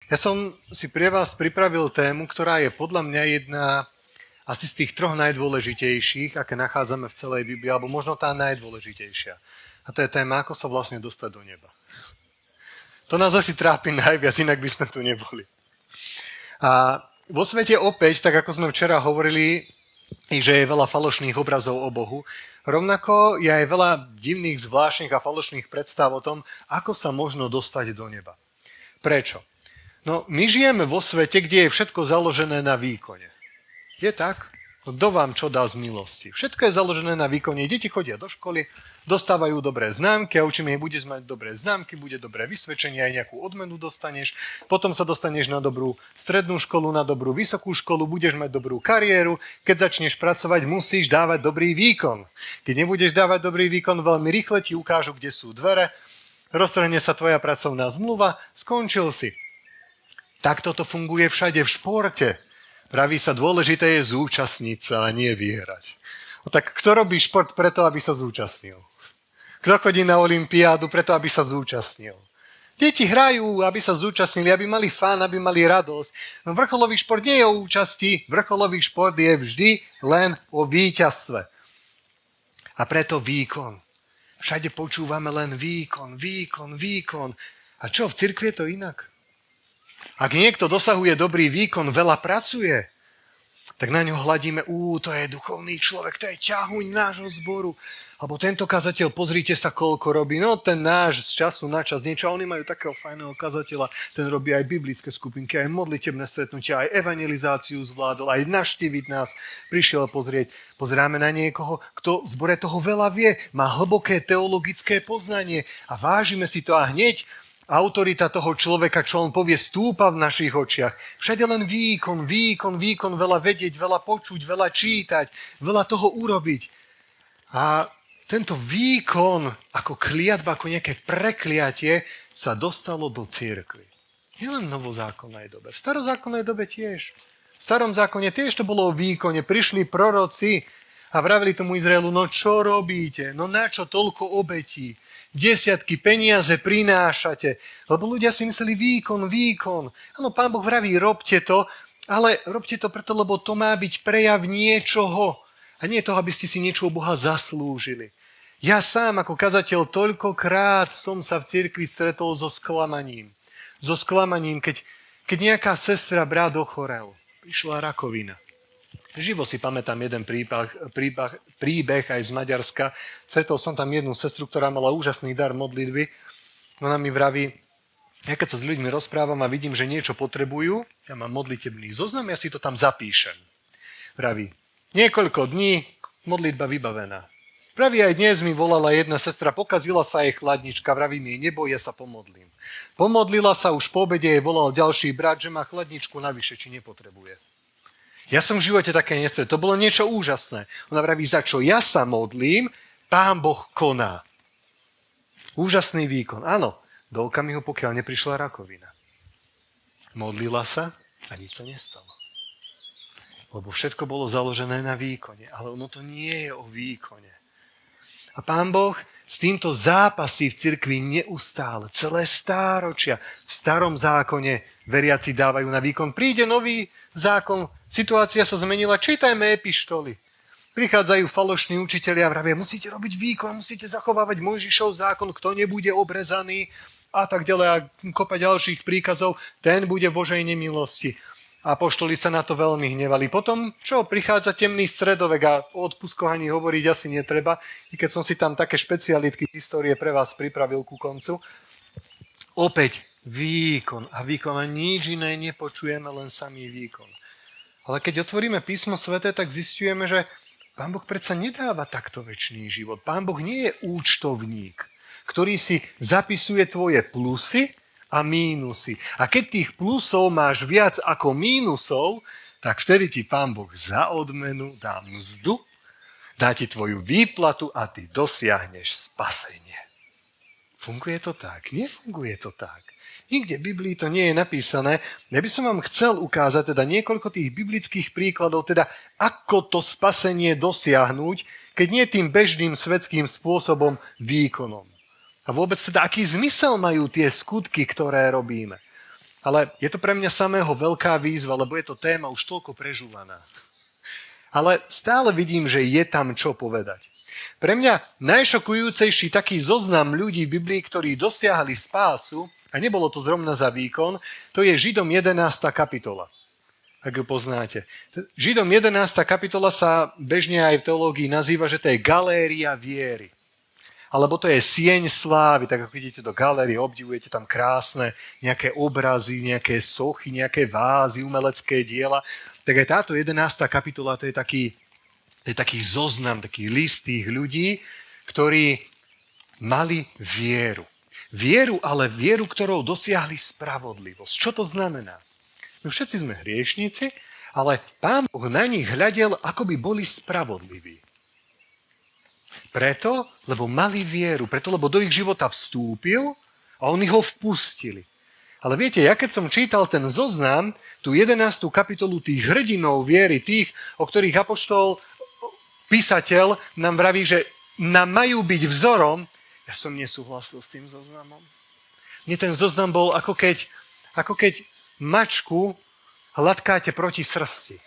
Ja som si pre vás pripravil tému, ktorá je podľa mňa jedna asi z tých troch najdôležitejších, aké nachádzame v celej Biblii, alebo možno tá najdôležitejšia. A to je téma, ako sa vlastne dostať do neba. To nás asi trápi najviac, inak by sme tu neboli. A vo svete opäť, tak ako sme včera hovorili, že je veľa falošných obrazov o Bohu, rovnako je aj veľa divných, zvláštnych a falošných predstav o tom, ako sa možno dostať do neba. Prečo? No, my žijeme vo svete, kde je všetko založené na výkone. Je tak? No, kto vám čo dá z milosti? Všetko je založené na výkone. Deti chodia do školy, dostávajú dobré známky a učíme ich, budeš mať dobré známky, bude dobré vysvedčenie, aj nejakú odmenu dostaneš. Potom sa dostaneš na dobrú strednú školu, na dobrú vysokú školu, budeš mať dobrú kariéru. Keď začneš pracovať, musíš dávať dobrý výkon. Keď nebudeš dávať dobrý výkon, veľmi rýchle ti ukážu, kde sú dvere, roztrhne sa tvoja pracovná zmluva, skončil si. Takto to funguje všade v športe. Praví sa, dôležité je zúčastniť sa a nie vyhrať. No tak kto robí šport preto, aby sa zúčastnil? Kto chodí na olympiádu preto, aby sa zúčastnil? Deti hrajú, aby sa zúčastnili, aby mali fán, aby mali radosť. No vrcholový šport nie je o účasti, vrcholový šport je vždy len o víťazstve. A preto výkon. Všade počúvame len výkon. A čo, v cirkvi je to inak? Ak niekto dosahuje dobrý výkon, veľa pracuje, tak na ňo hladíme, to je duchovný človek, to je ťahuň nášho zboru. Alebo tento kazateľ, pozrite sa, koľko robí. No ten náš z času na čas niečo. Oni majú takého fajného kazateľa, ten robí aj biblické skupinky, aj modlitebné stretnutia, aj evangelizáciu zvládol, aj navštíviť nás. Prišiel pozrieť. Pozeráme na niekoho, kto v zbore toho veľa vie, má hlboké teologické poznanie a vážime si to a hneď autorita toho človeka, čo on povie, stúpa v našich očiach. Všade len výkon, veľa vedieť, veľa počuť, veľa čítať, veľa toho urobiť. A tento výkon ako kliatba, ako nejaké prekliatie sa dostalo do cirkvi. Nielen v novozákonnej dobe, v starozákonnej dobe tiež. V starom zákone tiež to bolo o výkone. Prišli proroci a vravili tomu Izraelu, no čo robíte? No na čo toľko obetí? Desiatky peniaze prinášate, lebo ľudia si mysleli výkon. Áno, Pán Boh vraví, robte to, ale robte to preto, lebo to má byť prejav niečoho a nie toho, aby ste si niečo u Boha zaslúžili. Ja sám ako kazateľ toľkokrát som sa v cirkvi stretol so sklamaním. Keď nejaká sestra, brat ochorel, prišla rakovina. Živo si pamätám jeden príbeh aj z Maďarska. Stretol som tam jednu sestru, ktorá mala úžasný dar modlitby. Ona mi vraví, ja keď sa s ľuďmi rozprávam a vidím, že niečo potrebujú, ja mám modlitebný zoznam, ja si to tam zapíšem. Vraví, niekoľko dní, modlitba vybavená. Vraví, aj dnes mi volala jedna sestra, pokazila sa jej chladnička, vravím jej, neboj, ja sa pomodlím. Pomodlila sa, už po obede jej volal ďalší brat, že má chladničku navyše, či nepotrebuje. Ja som v živote také nestretol. To bolo niečo úžasné. Ona vraví, za čo ja sa modlím, Pán Boh koná. Úžasný výkon. Áno, do okamihu, pokiaľ neprišla rakovina. Modlila sa a nič sa nestalo. Lebo všetko bolo založené na výkone. Ale ono to nie je o výkone. A Pán Boh s týmto zápasí v cirkvi neustále. Celé stáročia. V starom zákone veriaci dávajú na výkon. Príde nový zákon, situácia sa zmenila, čítajme epištoly. Prichádzajú falošní učitelia a vravia, musíte robiť výkon, musíte zachovávať Mojžišov zákon, kto nebude obrezaný a tak ďalej a kopa ďalších príkazov, ten bude v Božej nemilosti. A apoštoli sa na to veľmi hnevali. Potom, čo, prichádza temný stredovek a o odpustkovaní hovoriť asi netreba, i keď som si tam také špecialitky histórie pre vás pripravil ku koncu. Opäť výkon a nič iné nepočujeme, len samý výkon. Ale keď otvoríme písmo sväté, tak zisťujeme, že Pán Boh predsa nedáva takto večný život. Pán Boh nie je účtovník, ktorý si zapisuje tvoje plusy a mínusy. A keď tých plusov máš viac ako mínusov, tak vtedy ti Pán Boh za odmenu dá mzdu, dá ti tvoju výplatu a ty dosiahneš spasenie. Funguje to tak? Nefunguje to tak. Nikde v Biblii to nie je napísané. Ja by som vám chcel ukázať teda niekoľko tých biblických príkladov, teda ako to spasenie dosiahnuť, keď nie tým bežným svetským spôsobom výkonom. A vôbec teda aký zmysel majú tie skutky, ktoré robíme. Ale je to pre mňa samého veľká výzva, lebo je to téma už toľko prežúvaná. Ale stále vidím, že je tam čo povedať. Pre mňa najšokujúcejší taký zoznam ľudí v Biblii, ktorí dosiahli spásu, a nebolo to zrovna za výkon, to je Židom 11. kapitola. Ak ju poznáte. Židom 11. kapitola sa bežne aj v teológii nazýva, že to je galéria viery. Alebo to je sieň slávy, tak ako vidíte do galérie, obdivujete tam krásne nejaké obrazy, nejaké sochy, nejaké vázy, umelecké diela. Tak aj táto 11. kapitola, to je taký zoznam, taký list tých ľudí, ktorí mali vieru. Vieru, ale vieru, ktorou dosiahli spravodlivosť. Čo to znamená? My všetci sme hriešnici, ale Pán Boh na nich hľadel, ako by boli spravodliví. Preto, lebo mali vieru, lebo do ich života vstúpil a oni ho vpustili. Ale viete, ja keď som čítal ten zoznam, tú 11. kapitolu tých hrdinov viery, tých, o ktorých apoštol, písateľ nám vraví, že nám majú byť vzorom, ja som nesúhlasil s tým zoznamom. Mne ten zoznam bol ako keď mačku hladkáte proti srsti.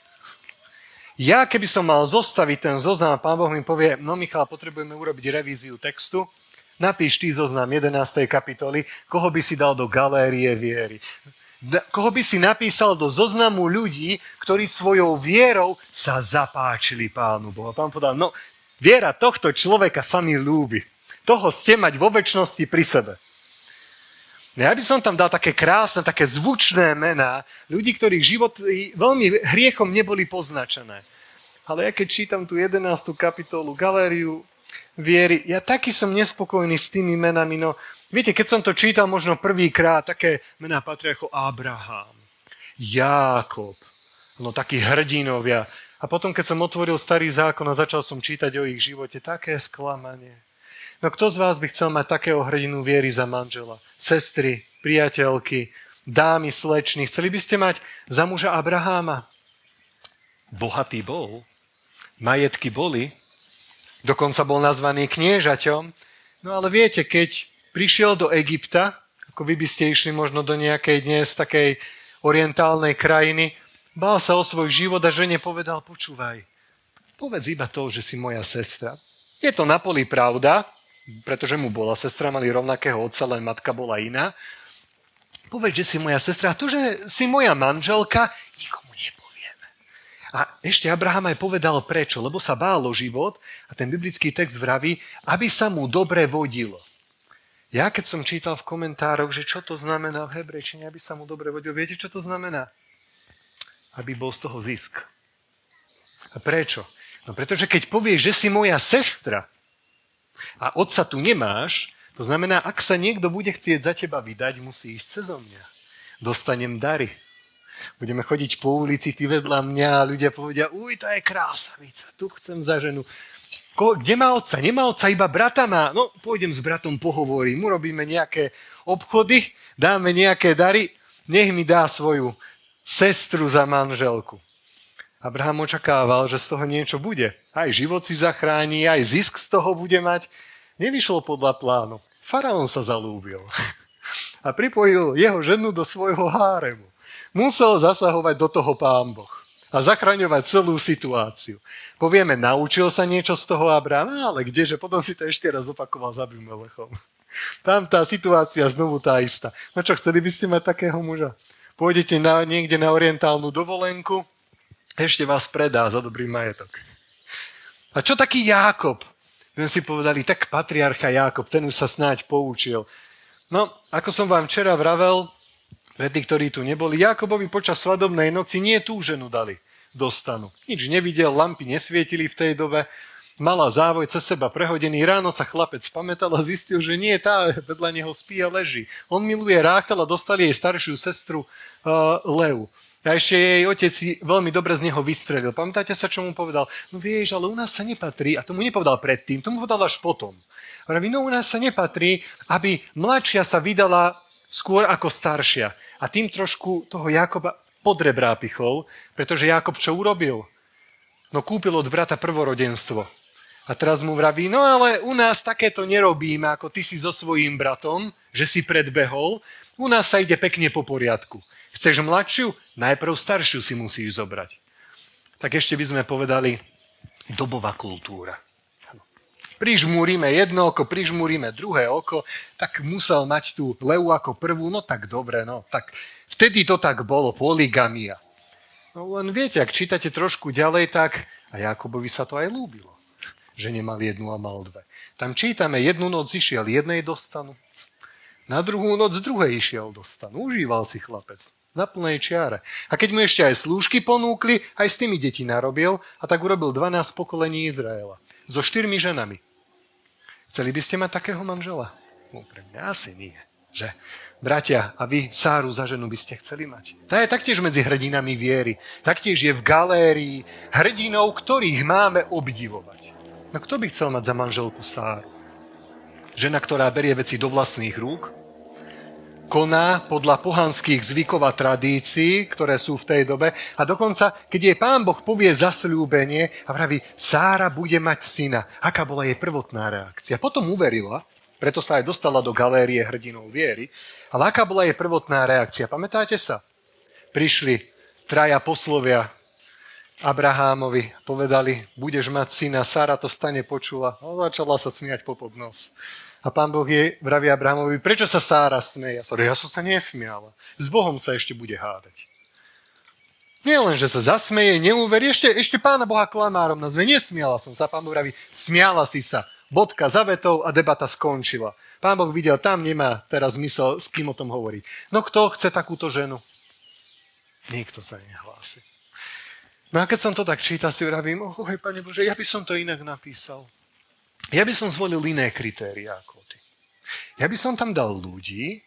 Ja, keby som mal zostaviť ten zoznam a Pán Boh mi povie, no Michal, potrebujeme urobiť revíziu textu, napíš ty zoznam 11. kapitoly, koho by si dal do galérie viery. Koho by si napísal do zoznamu ľudí, ktorí svojou vierou sa zapáčili Pánu Bohu. A Pán povedal, no viera tohto človeka sa mi ľúbi. Toho ste mať vo večnosti pri sebe. Ja by som tam dal také krásne, také zvučné mená ľudí, ktorých životy veľmi hriechom neboli poznačené. Ale ja keď čítam tú 11. kapitolu, galériu viery, ja taký som nespokojný s tými menami. No, viete, keď som to čítal možno prvýkrát, také mená patria ako Abraham, Jákob, no takí hrdinovia. A potom, keď som otvoril Starý zákon a začal som čítať o ich živote, také sklamanie. No kto z vás by chcel mať takého hrdinu viery za manžela? Sestry, priateľky, dámy, slečny. Chceli by ste mať za muža Abraháma? Bohatý bol. Majetky boli. Dokonca bol nazvaný kniežaťom. No ale viete, keď prišiel do Egypta, ako vy by ste išli možno do nejakej dnes takej orientálnej krajiny, bál sa o svoj život a žene povedal, počúvaj, povedz iba to, že si moja sestra. Je to na poli pravda, pretože mu bola sestra, mali rovnakého otca, len matka bola iná. Povedz, že si moja sestra, a to, že si moja manželka, nikomu nepovieme. A ešte Abraham aj povedal prečo, lebo sa bál o život a ten biblický text vraví, aby sa mu dobre vodilo. Ja keď som čítal v komentároch, že čo to znamená v hebrejčine, aby sa mu dobre vodilo, viete, čo to znamená? Aby bol z toho zisk. A prečo? No pretože keď povieš, že si moja sestra, a otca tu nemáš, to znamená, ak sa niekto bude chcieť za teba vydať, musí ísť cezo mňa. Dostanem dary. Budeme chodiť po ulici, ty vedľa mňa a ľudia povedia, uj, to je krásavica, tu chcem za ženu. Kde má otca? Nemá otca, iba brata má. No, pôjdem s bratom, pohovorím, urobíme nejaké obchody, dáme nejaké dary, nech mi dá svoju sestru za manželku. Abraham očakával, že z toho niečo bude. Aj život si zachráni, aj zisk z toho bude mať. Nevyšlo podľa plánu. Faraón sa zalúbil a pripojil jeho ženu do svojho háremu. Musel zasahovať do toho Pán Boh a zachraňovať celú situáciu. Povieme, naučil sa niečo z toho Abraham, ale kdeže, potom si to ešte raz opakoval za Abimelechom. Tam tá situácia znovu tá istá. No čo, chceli by ste mať takého muža? Pôjdete niekde na orientálnu dovolenku, ešte vás predá za dobrý majetok. A čo taký Jákob? My si povedali, tak patriarcha Jákob, ten už sa snáď poučil. No, ako som vám včera vravel, pre tých, ktorí tu neboli, Jákobovi počas svadobnej noci nie tú ženu dali do stanu. Nič nevidel, lampy nesvietili v tej dobe, mala závoj cez seba prehodený. Ráno sa chlapec pamätal a zistil, že nie, tá vedľa neho spí a leží. On miluje Ráchel a dostali jej staršiu sestru Leu. A ešte jej otec veľmi dobre z neho vystrelil. Pamätáte sa, čo mu povedal? No vieš, ale u nás sa nepatrí, a to mu nepovedal predtým, to mu povedal až potom. Vraví, no u nás sa nepatrí, aby mladšia sa vydala skôr ako staršia. A tým trošku toho Jákoba pod rebrá pichol, pretože Jákob čo urobil? No kúpil od brata prvorodenstvo. A teraz mu vraví, no ale u nás takéto nerobíme, ako ty si so svojím bratom, že si predbehol, U nás sa ide pekne po poriadku. Chceš mladšiu? Najprv staršiu si musíš zobrať. Tak ešte by sme povedali dobová kultúra. Prižmúrime jedno oko, prižmúrime druhé oko, tak musel mať tú Leu ako prvú, no tak dobre, no tak vtedy to tak bolo, poligamia. No len viete, ak čítate trošku ďalej, tak a Jákobovi sa to aj ľúbilo, že nemal jednu a mal dve. Tam čítame, jednu noc išiel jednej dostanu, na druhú noc druhej išiel dostanu. Užíval si chlapec na plnej čiare. A keď mu ešte aj slúžky ponúkli, aj s tými deti narobil a tak urobil 12 pokolení Izraela. So 4 ženami. Chceli by ste mať takého manžela? No, pre mňa asi nie. Že? Bratia, a vy Sáru za ženu by ste chceli mať? Tá je taktiež medzi hrdinami viery. Taktiež je v galérii hrdinov, ktorých máme obdivovať. No kto by chcel mať za manželku Sáru? Žena, ktorá berie veci do vlastných rúk, koná podľa pohanských zvykov a tradícií, ktoré sú v tej dobe. A dokonca, keď jej Pán Boh povie zasľúbenie a vraví, Sára bude mať syna. Aká bola jej prvotná reakcia? Potom uverila, preto sa aj dostala do galérie hrdinov viery. Ale aká bola jej prvotná reakcia? Pamätáte sa? Prišli traja poslovia Abrahámovi, povedali, budeš mať syna. Sára to stane počula a začala sa smiať popod nos. A Pán Boh jej vraví Abrahamovi, prečo sa Sára smeje? Ja som sa nesmiala. S Bohom sa ešte bude hádať. Nie len, že sa zasmeje, neuverí, ešte Pána Boha klamárom nazve. Nesmiala som sa. Pán Boh vraví, smiala si sa. Bodka za vetou a debata skončila. Pán Boh videl, tam nemá teraz zmysel, s kým o tom hovoriť. No kto chce takúto ženu? Nikto sa nehlási. No a keď som to tak čítal, si vravím, Pane Bože, ja by som to inak napísal. Ja by som zvolil iné kritériá ako ty. Ja by som tam dal ľudí,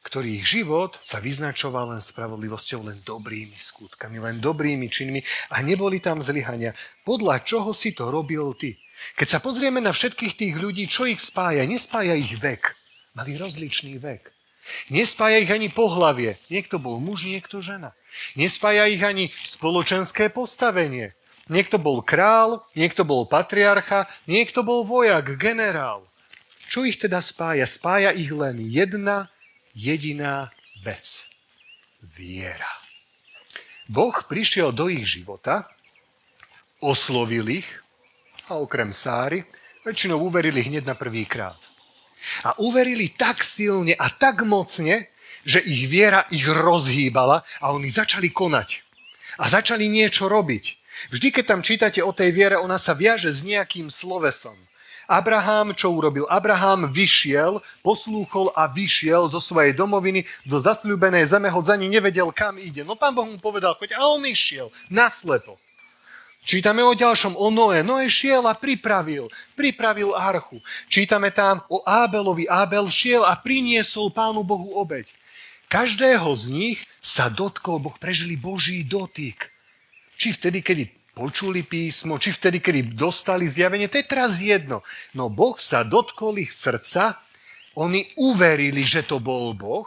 ktorých život sa vyznačoval len spravodlivosťou, len dobrými skutkami, len dobrými činmi a neboli tam zlyhania. Podľa čoho si to robil ty? Keď sa pozrieme na všetkých tých ľudí, čo ich spája? Nespája ich vek. Mali rozličný vek. Nespája ich ani pohlavie. Niekto bol muž, niekto žena. Nespája ich ani spoločenské postavenie. Niekto bol král, niekto bol patriarcha, niekto bol vojak, generál. Čo ich teda spája? Spája ich len jedna jediná vec. Viera. Boh prišiel do ich života, oslovil ich a okrem Sáry väčšinou uverili hneď na prvý krát. A uverili tak silne a tak mocne, že ich viera ich rozhýbala a oni začali konať. A začali niečo robiť. Vždy, keď tam čítate o tej viere, ona sa viaže s nejakým slovesom. Abraham, čo urobil? Abraham vyšiel, poslúchol a vyšiel zo svojej domoviny do zasľúbenej zeme, hoď za ní nevedel, kam ide. No Pán Boh mu povedal, choď, a on išiel, naslepo. Čítame o ďalšom, o Noé. Noé šiel a pripravil archu. Čítame tam o Ábelovi. Ábel šiel a priniesol Pánu Bohu obeť. Každého z nich sa dotkol Boh, prežili Boží dotyk. Či vtedy, kedy počuli písmo, či vtedy, kedy dostali zjavenie, to je teraz jedno. No Boh sa dotkol ich srdca, oni uverili, že to bol Boh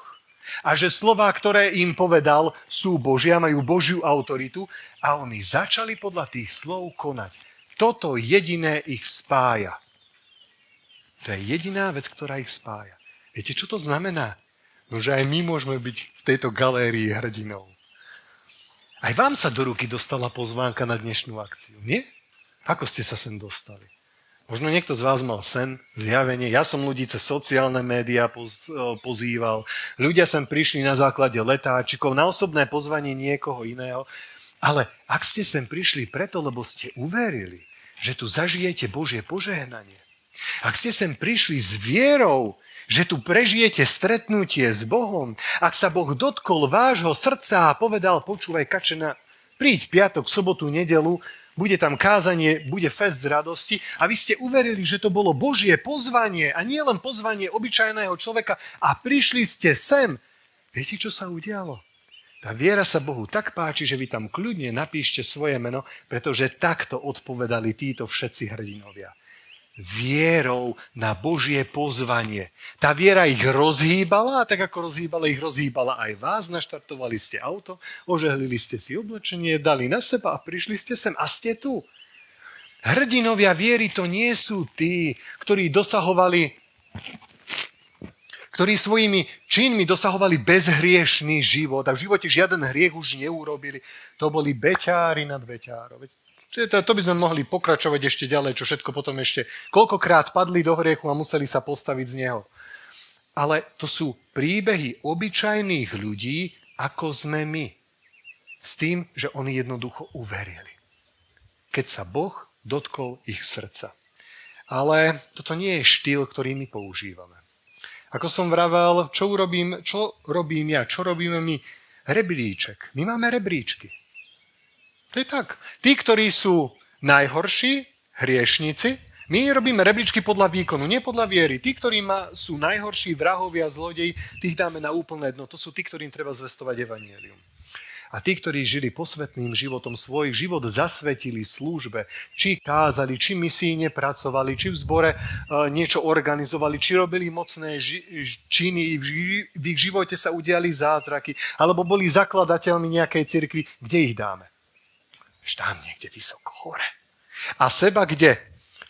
a že slová, ktoré im povedal, sú Božia, majú Božiu autoritu a oni začali podľa tých slov konať. Toto jediné ich spája. To je jediná vec, ktorá ich spája. Viete, čo to znamená? No, že aj my môžeme byť v tejto galérii hrdinov. Aj vám sa do ruky dostala pozvánka na dnešnú akciu, nie? Ako ste sa sem dostali? Možno niekto z vás mal sen, zjavenie. Ja som ľudí cez sociálne médiá pozýval. Ľudia sem prišli na základe letáčikov, na osobné pozvanie niekoho iného. Ale ak ste sem prišli preto, lebo ste uverili, že tu zažijete Božie požehnanie, ak ste sem prišli s vierou, že tu prežijete stretnutie s Bohom, ak sa Boh dotkol vášho srdca a povedal, počúvaj, Kačena, príď piatok, sobotu, nedelu, bude tam kázanie, bude fest radosti a vy ste uverili, že to bolo Božie pozvanie a nie len pozvanie obyčajného človeka a prišli ste sem. Viete, čo sa udialo? Tá viera sa Bohu tak páči, že vy tam kľudne napíšte svoje meno, pretože takto odpovedali títo všetci hrdinovia. Vierou na Božie pozvanie. Tá viera ich rozhýbala a tak ako ich rozhýbala aj vás, naštartovali ste auto, ožehlili ste si oblečenie, dali na seba a prišli ste sem a ste tu. Hrdinovia viery to nie sú tí, ktorí dosahovali ktorí svojimi činmi dosahovali bezhriešný život a v živote žiaden hriech už neurobili. To boli beťári nad beťárov. To by sme mohli pokračovať ešte ďalej, čo všetko potom ešte koľkokrát padli do hriechu a museli sa postaviť z neho. Ale to sú príbehy obyčajných ľudí, ako sme my. S tým, že oni jednoducho uverili. Keď sa Boh dotkol ich srdca. Ale toto nie je štýl, ktorý my používame. Ako som vravel, čo robím ja, čo robíme my? Rebríček. My máme rebríčky. To je tak. Tí, ktorí sú najhorší, hriešnici, my robíme rebríčky podľa výkonu, nie podľa viery. Tí, ktorí sú najhorší vrahovia, zlodeji, tých dáme na úplné dno. To sú tí, ktorým treba zvestovať evanjelium. A tí, ktorí žili posvetným životom, svoj život zasvetili službe, či kázali, či misijne pracovali, či v zbore niečo organizovali, či robili mocné činy, v ich živote sa udiali zázraky, alebo boli zakladateľmi nejakej cirkvi, kde ich dáme? Tam niekde vysoko hore. A seba kde?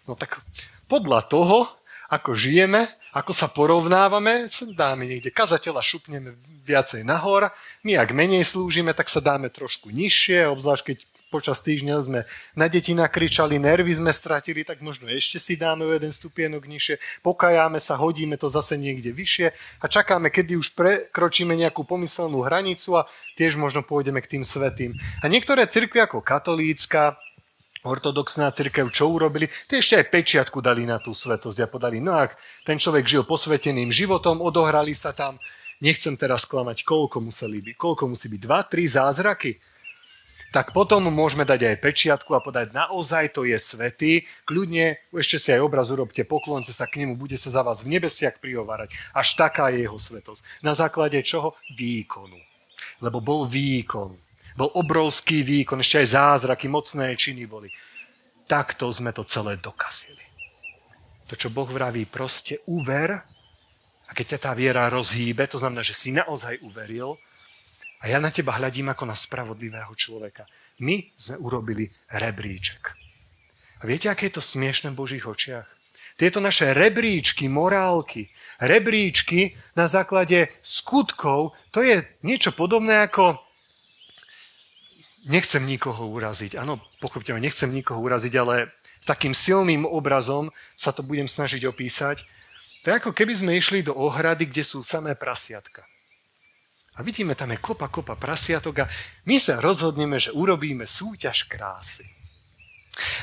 No tak podľa toho, ako žijeme, ako sa porovnávame, sa dáme niekde kazateľa, šupneme viacej nahor. My, ak menej slúžime, tak sa dáme trošku nižšie, obzvlášť keď počas týždňa sme na deti nakričali, nervy sme stratili, tak možno ešte si dáme o jeden stupienok nižšie, pokajáme sa, hodíme to zase niekde vyššie a čakáme, kedy už prekročíme nejakú pomyselnú hranicu a tiež možno pôjdeme k tým svätým. A niektoré cirkvi ako katolícka, ortodoxná cirkev, čo urobili? Tie ešte aj pečiatku dali na tú svetosť a podali, no ak ten človek žil posveteným životom, odohrali sa tam, nechcem teraz klamať, koľko musí byť 2-3 zázraky? Tak potom môžeme dať aj pečiatku a podať, naozaj to je svätý, kľudne, ešte si aj obraz urobte, poklonte sa k nemu, bude sa za vás v nebesiach prihovárať. Až taká je jeho svätosť. Na základe čoho? Výkonu. Lebo bol výkon. Bol obrovský výkon, ešte aj zázraky, mocné činy boli. Takto sme to celé dokazili. To, čo Boh vraví, proste uver, a keď ťa tá viera rozhýbe, to znamená, že si naozaj uveril, a ja na teba hľadím ako na spravodlivého človeka. My sme urobili rebríček. A viete, aké je to smiešné v Božích očiach? Tieto naše rebríčky, morálky, rebríčky na základe skutkov, to je niečo podobné ako... Nechcem nikoho uraziť. Áno, pochopte ma, nechcem nikoho uraziť, ale s takým silným obrazom sa to budem snažiť opísať. To je ako keby sme išli do ohrady, kde sú samé prasiatka. A vidíme, tam je kopa prasiatok a my sa rozhodneme, že urobíme súťaž krásy.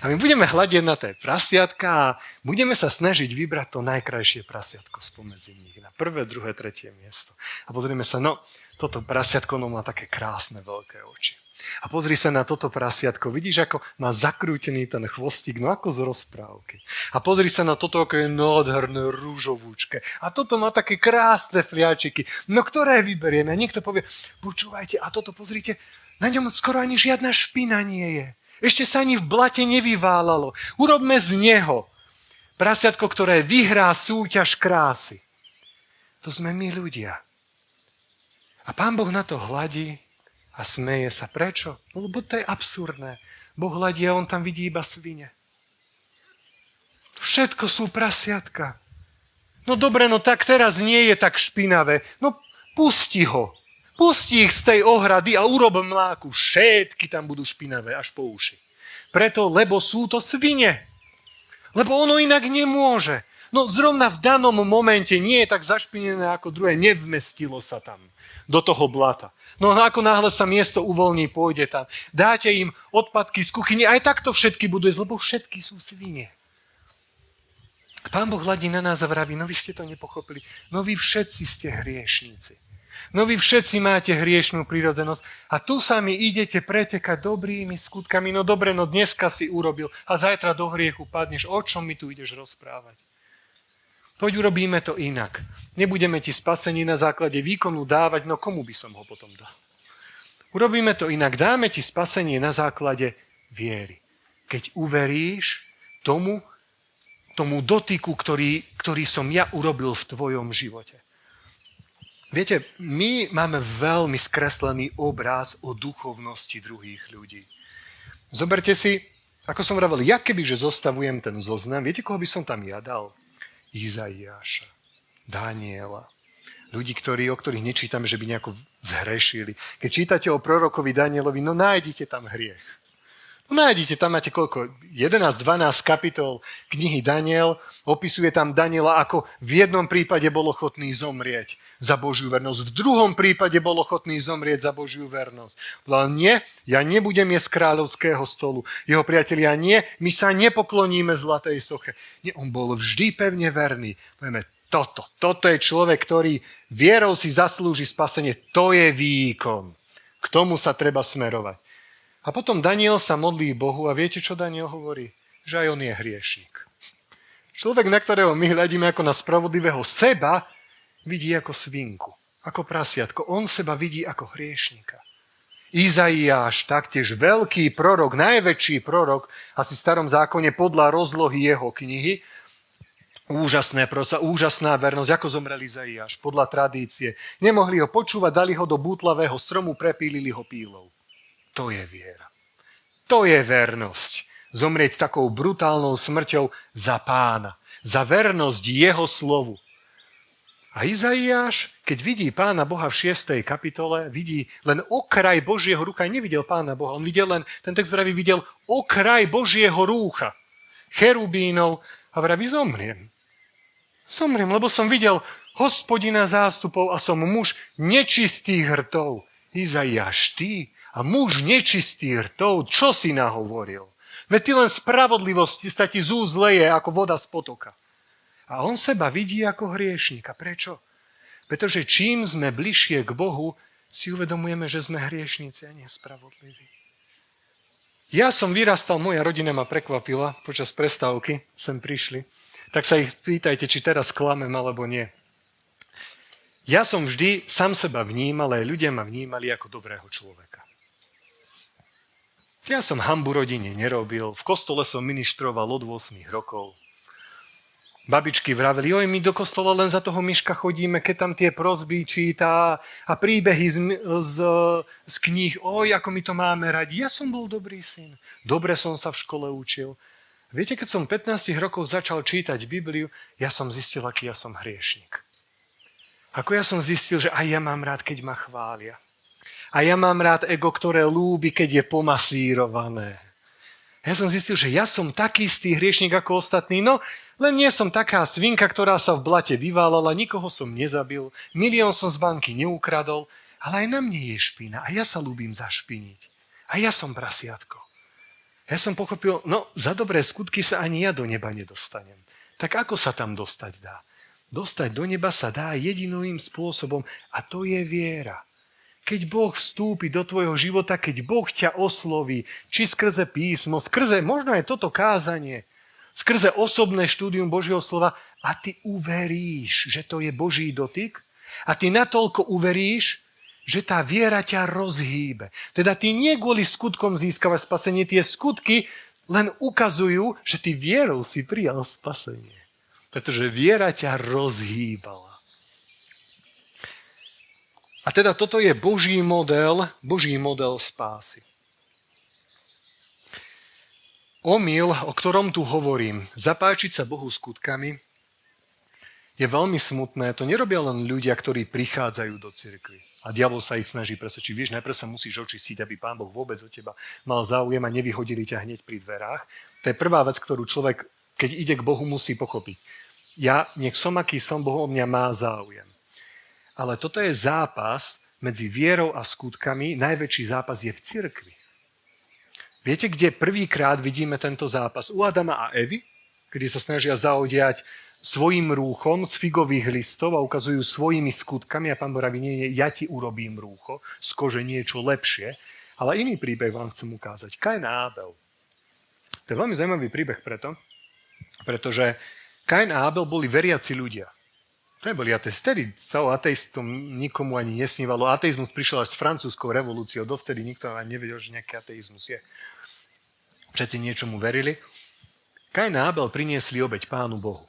A my budeme hľadiť na tie prasiatka a budeme sa snažiť vybrať to najkrajšie prasiatko spomedzi nich na prvé, druhé, tretie miesto. A pozrieme sa, no, toto prasiatko má také krásne veľké oči. A pozri sa na toto prasiatko, vidíš, ako má zakrútený ten chvostík, no ako z rozprávky. A pozri sa na toto, ako je nádherné rúžovúčke. A toto má také krásne fliačiky. No ktoré vyberieme? A niekto povie, počúvajte, a toto pozrite, na ňom skoro ani žiadna špina nie je. Ešte sa ani v blate nevyválalo. Urobme z neho prasiatko, ktoré vyhrá súťaž krásy. To sme my ľudia. A Pán Boh na to hladí a smeje sa. Prečo? No, lebo to je absurdné. Boh hladí a on tam vidí iba svine. Všetko sú prasiatka. No dobre, no tak teraz nie je tak špinavé. No pusti ho. Pusti ich z tej ohrady a urob mláku. Všetky tam budú špinavé až po uši. Preto, lebo sú to svine. Lebo ono inak nemôže. No zrovna v danom momente nie je tak zašpinené ako druhé. Nevmestilo sa tam do toho blata. No ako náhle sa miesto uvoľní, pôjde tam. Dáte im odpadky z kuchyne, aj takto všetky budú jesť, lebo všetky sú svine. Pán Boh hladí na nás a vraví, no vy ste to nepochopili, no vy všetci ste hriešníci. No vy všetci máte hriešnú prírodzenosť a tu sa mi idete pretekať dobrými skutkami. No dobre, no dneska si urobil a zajtra do hriechu padneš. O čom mi tu ideš rozprávať? Poď urobíme to inak. Nebudeme ti spasení na základe výkonu dávať, no komu by som ho potom dal? Urobíme to inak. Dáme ti spasenie na základe viery. Keď uveríš tomu dotyku, ktorý som ja urobil v tvojom živote. Viete, my máme veľmi skreslený obraz o duchovnosti druhých ľudí. Zoberte si, ako som vravel, ja kebyže zostavujem ten zoznam, viete, koho by som tam ja dal? Izaiáša, Daniela, Ľudí, o ktorých nečítame, že by nejako zhrešili. Keď čítate o prorokovi Danielovi, no nájdete tam hriech. No nájdete, tam máte koľko? 11-12 kapitol knihy Daniel. Opisuje tam Daniela, ako v jednom prípade bol ochotný zomrieť za Božiu vernosť. V druhom prípade bol ochotný zomrieť za Božiu vernosť. Povedal, nie, ja nebudem jesť kráľovského stolu. Jeho priatelia, nie, my sa nepokloníme zlatej soche. Nie, on bol vždy pevne verný. Povieme, toto je človek, ktorý vierou si zaslúži spasenie. To je výkon. K tomu sa treba smerovať. A potom Daniel sa modlí Bohu a viete, čo Daniel hovorí? Že aj on je hriešnik. Človek, na ktorého my hľadíme ako na spravodlivého, seba vidí ako svinku, ako prasiatko. On seba vidí ako hriešnika. Izaiáš, taktiež veľký prorok, najväčší prorok, asi v starom zákone podľa rozlohy jeho knihy, úžasná vernosť, ako zomrel Izaiáš, podľa tradície. Nemohli ho počúvať, dali ho do bútlavého stromu, prepílili ho pílou. To je viera. To je vernosť. Zomrieť takou brutálnou smrťou za Pána. Za vernosť jeho slovu. A Izaiáš, keď vidí Pána Boha v 6. kapitole, vidí len okraj Božieho rúcha. Nevidel Pána Boha, on videl len, ten text vraví, videl okraj Božieho rúcha. Cherubínov a vraví, zomriem, lebo som videl Hospodina zástupov a som muž nečistých rtov. Izaiáš, ty a muž nečistý rtov, čo si nahovoril? Veď ty len spravodlivosť sa ti z úst leje ako voda z potoka. A on seba vidí ako hriešnika. Prečo? Pretože čím sme bližšie k Bohu, si uvedomujeme, že sme hriešnici a nespravodliví. Ja som vyrastal, moja rodina ma prekvapila, počas prestávky sem prišli, tak sa ich spýtajte, či teraz klamem alebo nie. Ja som vždy sám seba vnímal, aj ľudia ma vnímali ako dobrého človeka. Ja som hanbu rodine nerobil, v kostole som ministroval od 8 rokov. Babičky vraveli, my do kostola len za toho Miška chodíme, keď tam tie prosby číta a príbehy z kníh, ako my to máme radi. Ja som bol dobrý syn, dobre som sa v škole učil. Viete, keď som 15 rokov začal čítať Bibliu, ja som zistil, aký ja som hriešnik. Ako ja som zistil, že aj ja mám rád, keď ma chvália. A ja mám rád ego, ktoré ľúbi, keď je pomasírované. Ja som zistil, že ja som taký istý hriešnik ako ostatní, no len nie som taká svinka, ktorá sa v blate vyválala, nikoho som nezabil, milión som z banky neukradol, ale aj na mne je špina a ja sa ľúbim zašpiniť. A ja som prasiatko. Ja som pochopil, za dobré skutky sa ani ja do neba nedostanem. Tak ako sa tam dostať dá? Dostať do neba sa dá jediným spôsobom a to je viera. Keď Boh vstúpi do tvojho života, keď Boh ťa osloví, či skrze písmo, skrze možno aj toto kázanie, skrze osobné štúdium Božieho slova a ty uveríš, že to je Boží dotyk a ty natoľko uveríš, že tá viera ťa rozhýbe. Teda ty nie kvôli skutkom získavaš spasenie, tie skutky len ukazujú, že ty vierou si prijal spasenie. Pretože viera ťa rozhýbala. A teda toto je Boží model spásy. Omyl, o ktorom tu hovorím, zapáčiť sa Bohu skutkami, je veľmi smutné. To nerobia len ľudia, ktorí prichádzajú do cirkvi. A diabol sa ich snaží presvedčiť. Vieš, najprv sa musíš očistiť, aby Pán Boh vôbec o teba mal záujem a nevyhodili ťa hneď pri dverách. To je prvá vec, ktorú človek, keď ide k Bohu, musí pochopiť. Nech som, aký som, Boh o mňa má záujem. Ale toto je zápas medzi vierou a skutkami. Najväčší zápas je v cirkvi. Viete, kde prvýkrát vidíme tento zápas? U Adama a Evy, kedy sa snažia zaodiať svojim rúchom z figových listov a ukazujú svojimi skutkami a Pán Boh vraví, nie, ja ti urobím rúcho, z kože niečo lepšie. Ale iný príbeh vám chcem ukázať. Kain a Abel. To je veľmi zaujímavý príbeh pretože Kain a Abel boli veriaci ľudia. To neboli ateisti. Vtedy sa o ateistom nikomu ani nesnívalo. Ateizmus prišiel až s francúzskou revolúciou. Dovtedy nikto ani nevedel, že nejaký ateizmus je. Všetci niečomu verili. Kain a Abel priniesli obeť Pánu Bohu.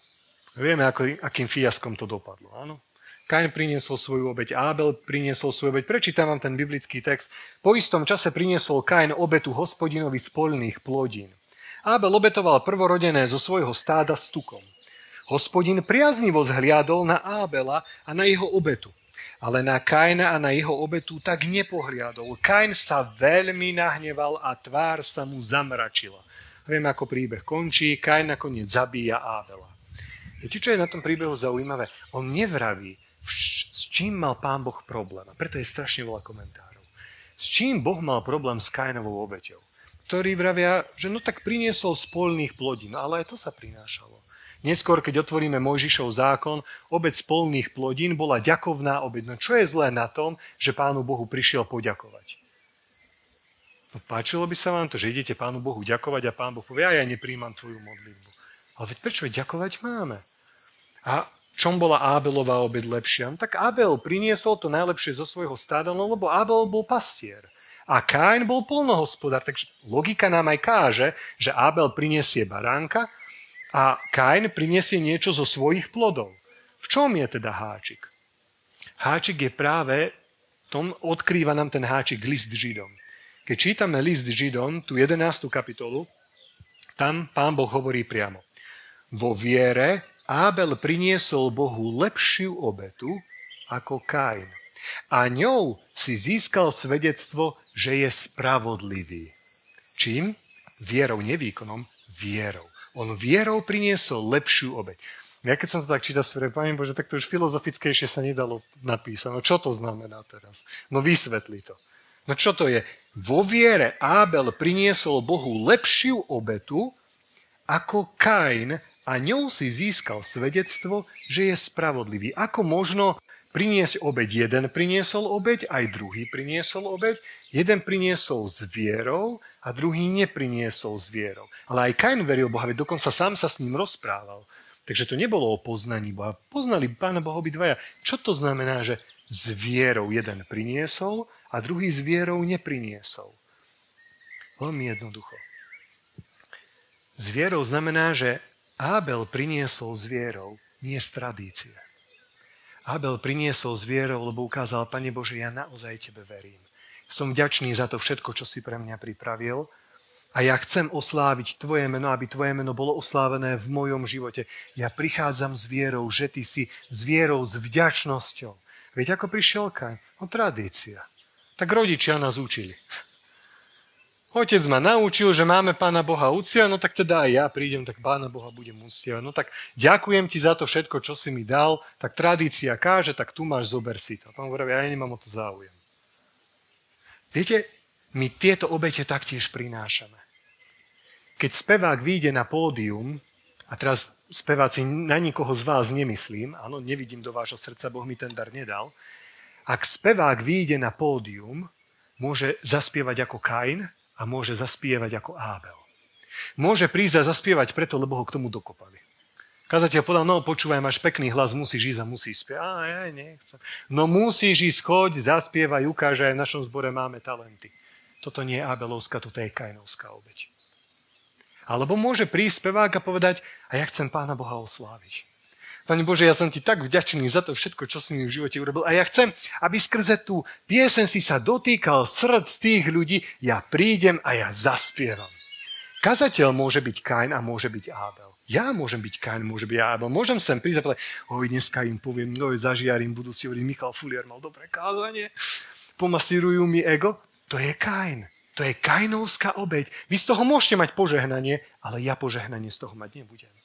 Vieme, akým fiaskom to dopadlo. Áno? Kain priniesol svoju obeť, Abel priniesol svoju obeť. Prečítam vám ten biblický text. Po istom čase priniesol Kain obetu Hospodinovi z poľných plodín. Abel obetoval prvorodené zo svojho stáda s tukom. Hospodin priaznivo zhliadol na Ábela a na jeho obetu, ale na Kaina a na jeho obetu tak nepohliadol. Kain sa veľmi nahneval a tvár sa mu zamračila. Vieme, ako príbeh končí. Kain nakoniec zabíja Ábela. Viete, čo je na tom príbehu zaujímavé? On nevraví, s čím mal Pán Boh problém. A preto je strašne veľa komentárov. S čím Boh mal problém s Kainovou obeťou? Ktorí vravia, že no tak priniesol z poľných plodín, ale aj to sa prinášalo. Neskôr, keď otvoríme Mojžišov zákon, obeť z poľných plodín bola ďakovná obeť. No čo je zlé na tom, že Pánu Bohu prišiel poďakovať? No páčilo by sa vám to, že idete Pánu Bohu ďakovať a Pán Boh povie, ja nepríjmam tvoju modlitbu. Ale veď prečo ďakovať máme? A čom bola Ábelová obeť lepšia? No tak Ábel priniesol to najlepšie zo svojho stáda, no lebo Ábel bol pastier. A Kain bol poľnohospodár. Takže logika nám aj káže, že Ábel priniesie baránka, a Kain prinesie niečo zo svojich plodov. V čom je teda háčik? Háčik je práve, odkrýva nám ten háčik list Židom. Keď čítame list Židom, tú 11. kapitolu, tam Pán Boh hovorí priamo. Vo viere Ábel priniesol Bohu lepšiu obetu ako Kain. A ňou si získal svedectvo, že je spravodlivý. Čím? Vierou, nevýkonom, vierou. On vierou priniesol lepšiu obeť. Ja keď som to tak čítal, si Pane Bože, tak to už filozofickejšie sa nedalo napísať. No čo to znamená teraz? No vysvetli to. No čo to je? Vo viere Ábel priniesol Bohu lepšiu obetu ako Kain a ňou si získal svedectvo, že je spravodlivý. Ako možno priniesť obeť? Jeden priniesol obeť, aj druhý priniesol obeť. Jeden priniesol s vierou a druhý nepriniesol s vierou. Ale aj Kain veril Boha, veď dokonca sám sa s ním rozprával. Takže to nebolo o poznaní Boha. Poznali Pána Boha obidvaja. Čo to znamená, že s vierou jeden priniesol a druhý s vierou nepriniesol? Veľmi jednoducho. S vierou znamená, že Ábel priniesol s vierou, nie z tradície. Ábel priniesol s vierou, lebo ukázal, Pane Bože, ja naozaj Tebe verím. Som vďačný za to všetko, čo si pre mňa pripravil a ja chcem osláviť Tvoje meno, aby Tvoje meno bolo oslávené v mojom živote. Ja prichádzam s vierou, že Ty si s vierou, s vďačnosťou. Viete, ako prišiel Kain? No tradícia. Tak rodičia nás učili. Otec ma naučil, že máme Pána Boha uctievať, no tak teda aj ja prídem, tak Pána Boha budem uctievať. No tak ďakujem Ti za to všetko, čo si mi dal, tak tradícia káže, tak tu máš, zober si to. Pán hovorí, ja nemám o to záujem. Viete, my tieto obete taktiež prinášame. Keď spevák vyjde na pódium, a teraz speváci na nikoho z vás nemyslím, áno, nevidím do vášho srdca, Boh mi ten dar nedal, ak spevák vyjde na pódium, môže zaspievať ako Kain a môže zaspievať ako Ábel. Môže prísť a zaspievať preto, lebo ho k tomu dokopali. Kazateľ povedal, no počúvaj, máš pekný hlas, musíš ísť a musíš spievať. Ja nechcem. No musíš ísť, choď, zaspievaj, ukáž, aj v našom zbore máme talenty. Toto nie je Ábelovská, toto je Kainovská obeť. Alebo môže prísť spevák a povedať, a ja chcem Pána Boha osláviť. Pane Bože, ja som Ti tak vďačný za to všetko, čo si mi v živote urobil. A ja chcem, aby skrze tú pieseň si sa dotýkal srdc tých ľudí. Ja prídem a ja zaspievam. Kazateľ môže byť Kain a môže byť Ábel. Ja môžem byť Kain, môže byť Ábel. Môžem sem prísť a povedať, dneska im poviem, zažiarím, budú si hovoriť, Michal Fulier mal dobré kázanie, pomasírujú mi ego. To je Kain. To je Kainovská obeť. Vy z toho môžete mať požehnanie, ale ja požehnanie z toho mať nebudem.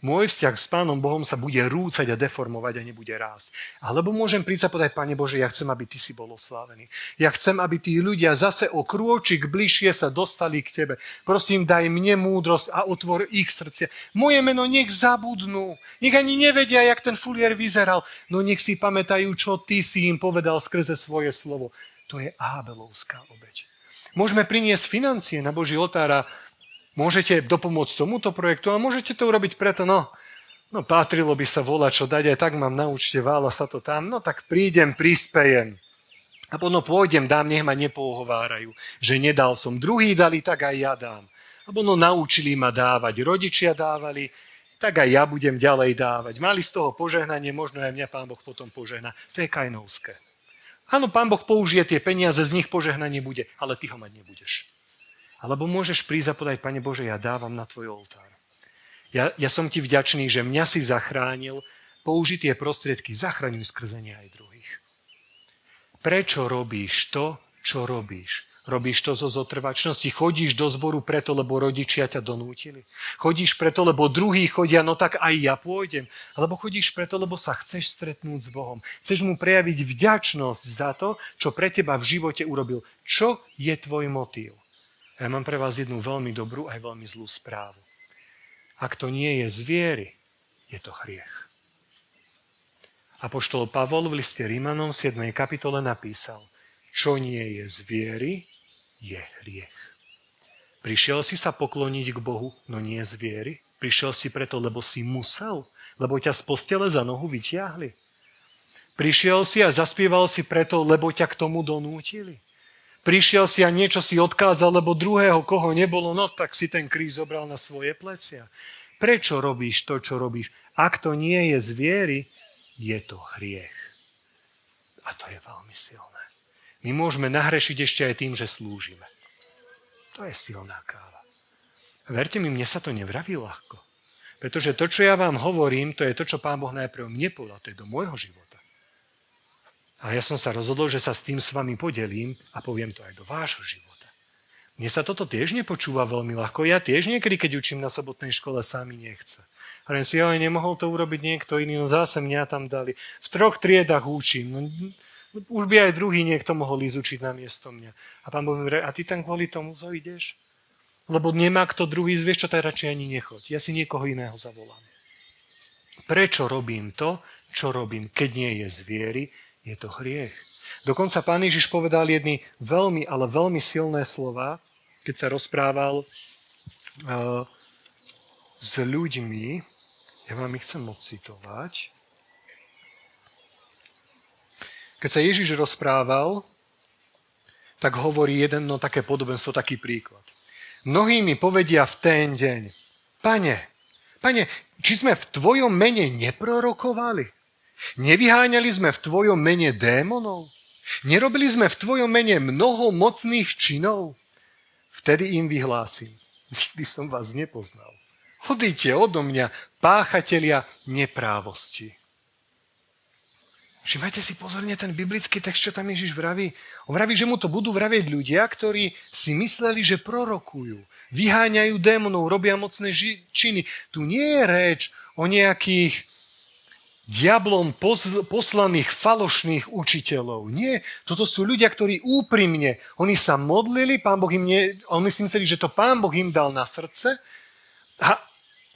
Môj vzťah s Pánom Bohom sa bude rúcať a deformovať a nebude rásť. Alebo môžem prísť a povedať, Pane Bože, ja chcem, aby Ty si bol oslávený. Ja chcem, aby tí ľudia zase o krôčik bližšie sa dostali k Tebe. Prosím, daj mne múdrosť a otvor ich srdcia. Moje meno nech zabudnú. Nech ani nevedia, jak ten Fulier vyzeral. No nech si pamätajú, čo Ty si im povedal skrze svoje slovo. To je Ábelovská obeť. Môžeme priniesť financie na Boží oltár a môžete dopomôcť tomuto projektu a môžete to urobiť preto, no patrilo by sa volať, čo dať, aj tak mám na účte, vála sa to tam, no tak prídem, prispejem. A potom pôjdem, dám, nech ma nepoohovárajú, že nedal som. Druhý dali, tak aj ja dám. Alebo naučili ma dávať, rodičia dávali, tak aj ja budem ďalej dávať. Mali z toho požehnanie, možno aj mňa Pán Boh potom požehná. To je Kainovské. Áno, Pán Boh použije tie peniaze, z nich požehnanie bude, ale ty ho mať nebudeš. Alebo môžeš prísť a povedať, Pane Bože, ja dávam na tvoj oltár. Ja som ti vďačný, že mňa si zachránil, použi tie prostriedky, zachraňuj skrze ne aj druhých. Prečo robíš to, čo robíš? Robíš to zo zotrvačnosti? Chodíš do zboru preto, lebo rodičia ťa donútili? Chodíš preto, lebo druhí chodia, no tak aj ja pôjdem? Alebo chodíš preto, lebo sa chceš stretnúť s Bohom? Chceš mu prejaviť vďačnosť za to, čo pre teba v živote urobil? Čo je tvoj motív? Ja mám pre vás jednu veľmi dobrú aj veľmi zlú správu. Ak to nie je z viery, je to hriech. Apoštol Pavol v liste Rímanom v 7. kapitole napísal: čo nie je z viery, je hriech. Prišiel si sa pokloniť k Bohu, no nie z viery? Prišiel si preto, lebo si musel? Lebo ťa z postele za nohu vytiahli? Prišiel si a zaspieval si preto, lebo ťa k tomu donútili? Prišiel si a niečo si odkázal, lebo druhého, koho nebolo, no tak si ten kríž zobral na svoje plecia. Prečo robíš to, čo robíš? Ak to nie je z viery, je to hriech. A to je veľmi silné. My môžeme nahrešiť ešte aj tým, že slúžime. To je silná káva. Verte mi, mne sa to nevraví ľahko. Pretože to, čo ja vám hovorím, to je to, čo Pán Boh najprv mne povedal, to je do môjho života. A ja som sa rozhodol, že sa s tým s vami podelím a poviem to aj do vášho života. Mne sa toto tiež nepočúva veľmi ľahko. Ja tiež niekedy, keď učím na sobotnej škole, sami nechce. Ale si ale nemohol to urobiť niekto iný, no zase mňa tam dali. V 3 triedách učím. No, už by aj druhý niekto mohol ísť učiť namiesto mňa. A Pán Boh mi hovorí, a ty tam kvôli tomu ideš? Lebo nemá kto druhý, vieš čo, tak radšej ani nechoď. Ja si niekoho iného zavolám. Prečo robím to, čo robím? Keď nie je z viery, je to hriech. Dokonca Pán Ježiš povedal jedny veľmi, ale veľmi silné slova, keď sa rozprával s ľuďmi. Ja vám ich chcem odcitovať. Keď sa Ježiš rozprával, tak hovorí jedno také podobenstvo, taký príklad. Mnohí mi povedia v ten deň: Pane, či sme v tvojom mene neprorokovali? Nevyháňali sme v tvojom mene démonov? Nerobili sme v tvojom mene mnoho mocných činov? Vtedy im vyhlásim: nikdy som vás nepoznal. Odíďte odo mňa, páchatelia neprávosti. Všimajte si pozorne ten biblický text, čo tam Ježiš vraví. On vraví, že mu to budú vravieť ľudia, ktorí si mysleli, že prorokujú, vyháňajú démonov, robia mocné činy. Tu nie je reč o nejakých diablom poslaných falošných učiteľov. Nie, toto sú ľudia, ktorí úprimne, oni sa modlili, oni si mysleli, že to Pán Boh im dal na srdce a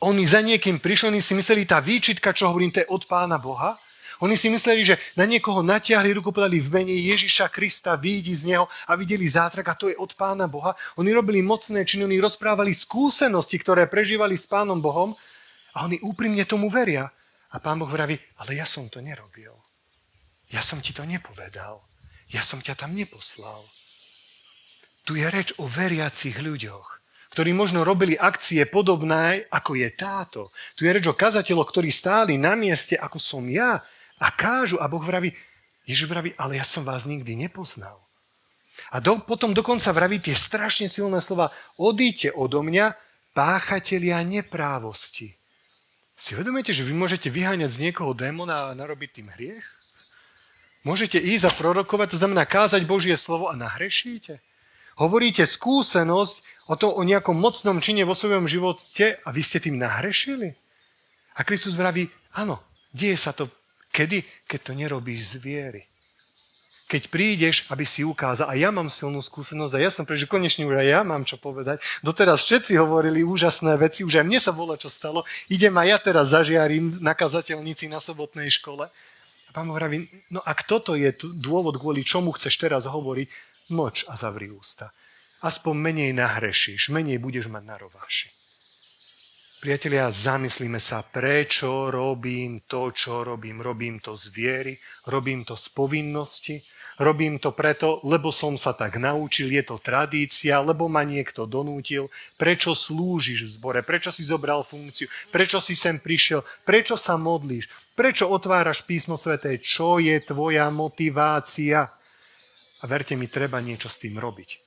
oni za niekým prišli, oni si mysleli, tá výčitka, čo hovorím, to je od Pána Boha. Oni si mysleli, že na niekoho natiahli ruku, povedali v mene Ježiša Krista, výjdi z neho a videli zázrak a to je od Pána Boha. Oni robili mocné činy, oni rozprávali skúsenosti, ktoré prežívali s Pánom Bohom a oni úprimne tomu veria. A Pán Boh vraví, ale ja som to nerobil. Ja som ti to nepovedal. Ja som ťa tam neposlal. Tu je reč o veriacich ľuďoch, ktorí možno robili akcie podobné, ako je táto. Tu je reč o kazateľoch, ktorí stáli na mieste, ako som ja, a kážu. A Boh vraví, Ježiš vraví, ale ja som vás nikdy nepoznal. A potom dokonca vraví tie strašne silné slova: odíďte odo mňa, páchatelia neprávosti. Si uvedomujete, že vy môžete vyháňať z niekoho démona a narobiť tým hriech? Môžete ísť a prorokovať, to znamená kázať Božie slovo a nahrešíte? Hovoríte skúsenosť o nejakom mocnom čine vo svojom živote a vy ste tým nahrešili? A Kristus vraví, áno, deje sa to. Kedy? Keď to nerobíš z viery. Keď prídeš, aby si ukázal, a ja mám silnú skúsenosť, a ja som prežil, konečne už aj ja mám čo povedať. Doteraz všetci hovorili úžasné veci, už aj mne sa volá, čo stalo. Idem aj ja teraz zažiarím na kazateľnici na sobotnej škole. A Pán Boh vraví, no ak toto je dôvod, kvôli čomu chceš teraz hovoriť, mlč a zavri ústa. Aspoň menej nahrešíš, menej budeš mať na rováši. Priatelia, zamyslíme sa, prečo robím to, čo robím. Robím to z viery, robím to z povinnosti, robím to preto, lebo som sa tak naučil, je to tradícia, lebo ma niekto donútil. Prečo slúžiš v zbore, prečo si zobral funkciu, prečo si sem prišiel, prečo sa modlíš, prečo otváraš písmo sväté, čo je tvoja motivácia. A verte mi, treba niečo s tým robiť.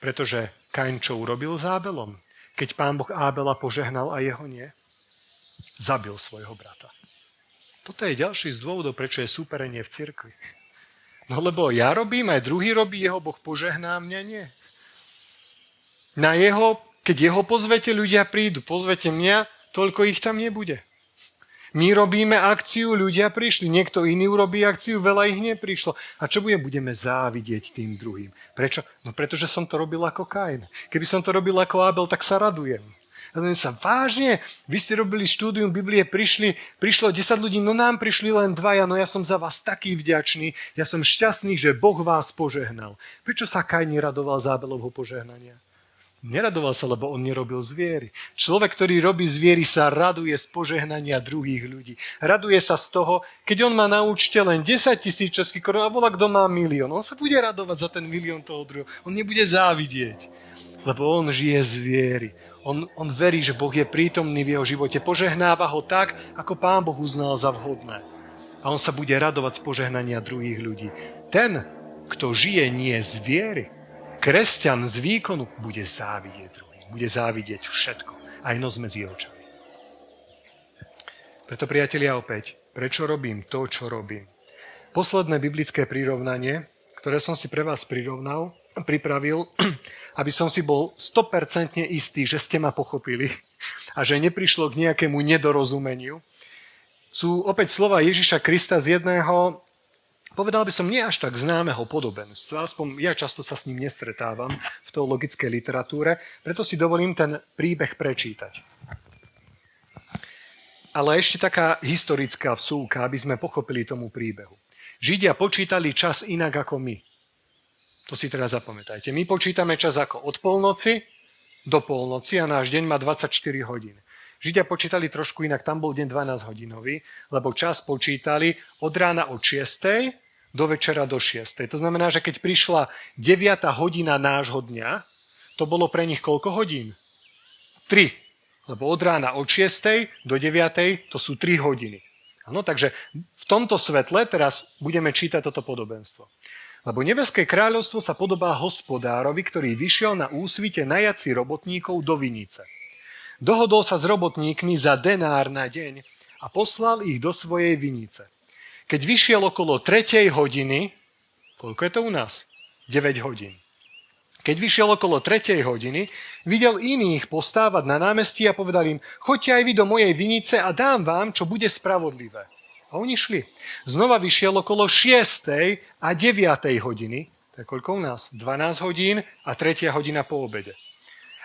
Pretože Kain čo urobil s Ábelom? Keď Pán Boh Ábela požehnal a jeho nie? zabil svojho brata. Toto je ďalší z dôvodov, prečo je súperenie v cirkvi. No lebo ja robím, aj druhý robí, jeho Boh požehná, mňa nie. Keď jeho pozvete, ľudia prídu. Pozvete mňa, toľko ich tam nebude. My robíme akciu, ľudia prišli. Niekto iný urobí akciu, veľa ich neprišlo. A čo budeme závidieť tým druhým. Prečo? No pretože som to robil ako Kain. Keby som to robil ako Abel, tak sa radujem. Radujem sa, vážne? Vy ste robili štúdium Biblie, prišlo 10 ľudí, no nám prišli len 2, no ja som za vás taký vďačný, ja som šťastný, že Boh vás požehnal. Prečo sa Kain neradoval z Abelovho požehnania? Neradoval sa, lebo on nerobil zviery. Človek, ktorý robí zviery, sa raduje z požehnania druhých ľudí. Raduje sa z toho, keď on má na účte len 10 000 českých korún a volá, kto má 1 000 000. On sa bude radovať za ten 1 000 000 toho druhého. On nebude závidieť, lebo on žije z viery. On verí, že Boh je prítomný v jeho živote. Požehnáva ho tak, ako Pán Boh uznal za vhodné. A on sa bude radovať z požehnania druhých ľudí. Ten, kto žije nie z viery, kresťan z výkonu, bude závidieť druhým. Bude závidieť všetko. Aj noc medzi očami. Preto, priatelia, opäť, prečo robím to, čo robím? Posledné biblické prirovnanie, ktoré som si pre vás pripravil, aby som si bol 100% istý, že ste ma pochopili a že neprišlo k nejakému nedorozumeniu, sú opäť slova Ježiša Krista z jedného, povedal by som, nie až tak známeho podobenstva, aspoň ja často sa s ním nestretávam v teologickej literatúre, preto si dovolím ten príbeh prečítať. Ale ešte taká historická vsúka, aby sme pochopili tomu príbehu. Židia počítali čas inak ako my. To si teraz zapamätajte. My počítame čas ako od polnoci do polnoci a náš deň má 24 hodín. Židia počítali trošku inak, tam bol deň 12 hodinový, lebo čas počítali od rána od 6. do večera do 6. To znamená, že keď prišla 9. hodina nášho dňa, to bolo pre nich koľko hodín? 3. Lebo od rána od 6. do 9. to sú 3 hodiny. Ano, takže v tomto svetle teraz budeme čítať toto podobenstvo. Lebo nebeské kráľovstvo sa podobá hospodárovi, ktorý vyšiel na úsvite najať si robotníkov do vinice. Dohodol sa s robotníkmi za denár na deň a poslal ich do svojej vinice. Keď vyšiel okolo 3. hodiny, koľko je to u nás? 9 hodín. Keď vyšiel okolo 3. hodiny, videl iných postávať na námestí a povedal im, choďte aj vy do mojej vinice a dám vám, čo bude spravodlivé. A oni šli. Znova vyšiel okolo 6. a 9. hodiny, to je koľko u nás? 12 hodín a 3. hodina po obede.